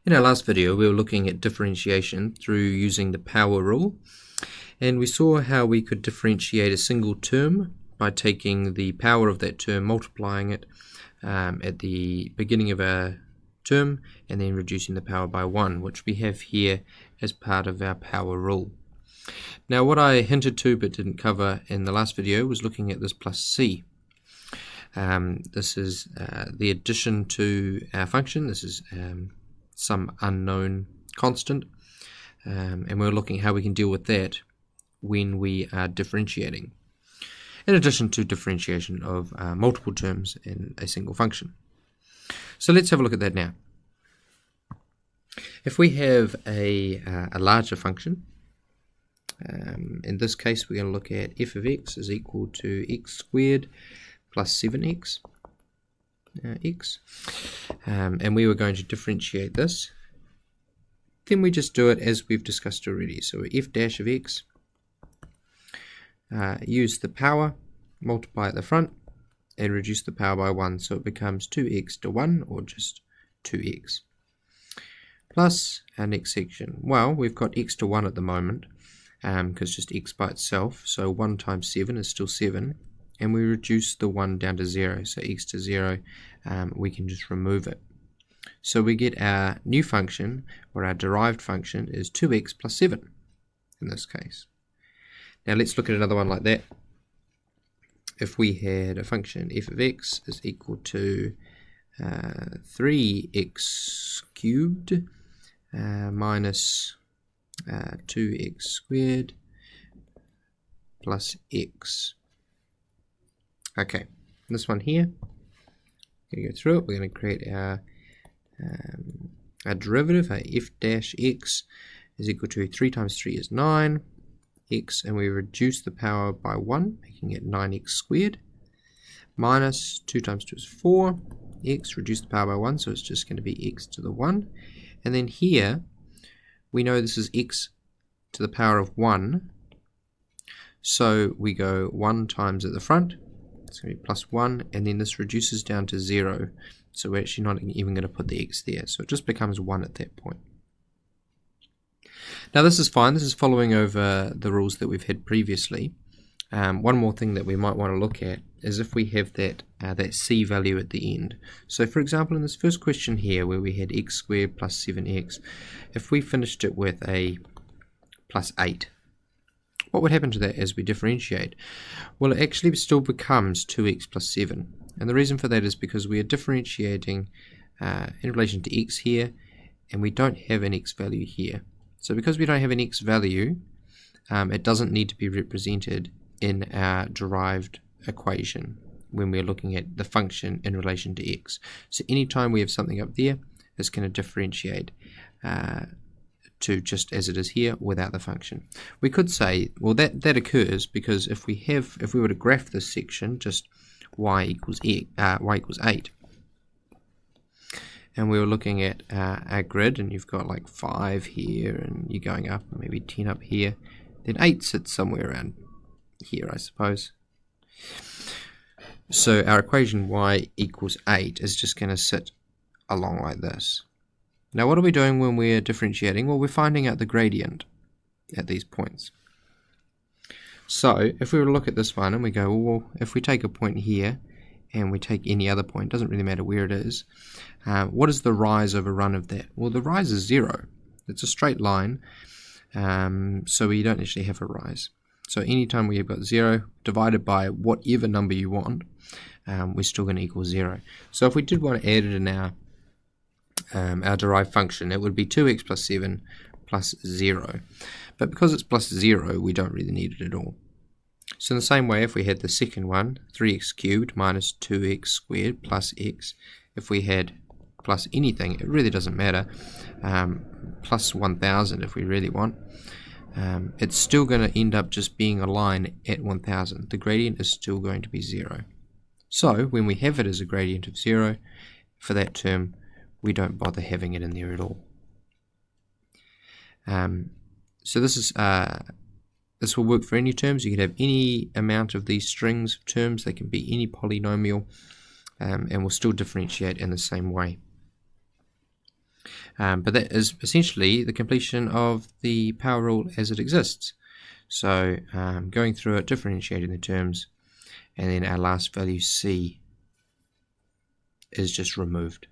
In our last video, we were looking at differentiation through using the power rule, and we saw how we could differentiate a single term by taking the power of that term, multiplying it at the beginning of our term, and then reducing the power by 1, which we have here as part of our power rule. Now, what I hinted to but didn't cover in the last video was looking at this plus c. This is the addition to our function. This is some unknown constant, and we're looking at how we can deal with that when we are differentiating, in addition to differentiation of multiple terms in a single function. So let's have a look at that now. If we have a larger function, in this case we're going to look at f of x is equal to x squared plus 7x and we were going to differentiate this. Then we just do it as we've discussed already. So f dash of x, use the power, multiply at the front, and reduce the power by 1, so it becomes 2x to 1, or just 2x. Plus our next section. Well, we've got x to 1 at the moment, because just x by itself, so 1 times 7 is still 7, and we reduce the 1 down to 0, so x to 0, we can just remove it. So we get our new function, or our derived function, is 2x plus 7 in this case. Now let's look at another one like that. If we had a function f of x is equal to 3x cubed minus 2x squared plus x. Okay, this one here, we're going to go through it. We're going to create our derivative. Our f dash x is equal to 3 times 3 is 9 x, and we reduce the power by 1, making it 9x squared, minus 2 times 2 is 4 x, reduce the power by 1, so it's just going to be x to the 1. And then here we know this is x to the power of 1, so we go 1 times at the front. It's going to be plus 1, and then this reduces down to 0, so we're actually not even going to put the x there, so it just becomes 1 at that point. Now this is fine. This is following over the rules that we've had previously. One more thing that we might want to look at is if we have that c value at the end. So for example, in this first question here where we had x squared plus 7x, if we finished it with a plus 8, what would happen to that as we differentiate? Well, it actually still becomes 2x plus 7. And the reason for that is because we are differentiating in relation to x here, and we don't have an x value here. So because we don't have an x value, it doesn't need to be represented in our derived equation when we're looking at the function in relation to x. So anytime we have something up there, it's going to differentiate to just as it is here without the function. We could say, well, that occurs because if we were to graph this section, just y equals 8, and we were looking at our grid, and you've got like 5 here, and you're going up, maybe 10 up here, then 8 sits somewhere around here, I suppose. So our equation y equals 8 is just going to sit along like this. Now what are we doing when we're differentiating? Well, we're finding out the gradient at these points. So if we were to look at this one and we go, well, if we take a point here and we take any other point, doesn't really matter where it is, what is the rise over run of that? Well, the rise is 0. It's a straight line, so we don't actually have a rise. So anytime we have got 0 divided by whatever number you want, we're still going to equal 0. So if we did want to add it in our derived function, it would be 2x plus 7 plus 0. But because it's plus 0, we don't really need it at all. So in the same way, if we had the second one, 3x cubed minus 2x squared plus x, if we had plus anything, it really doesn't matter, plus 1000 if we really want, it's still going to end up just being a line at 1000. The gradient is still going to be 0. So when we have it as a gradient of 0, for that term, we don't bother having it in there at all. So this will work for any terms. You can have any amount of these strings of terms. They can be any polynomial, and we'll still differentiate in the same way. But that is essentially the completion of the power rule as it exists. So going through it, differentiating the terms, and then our last value c is just removed.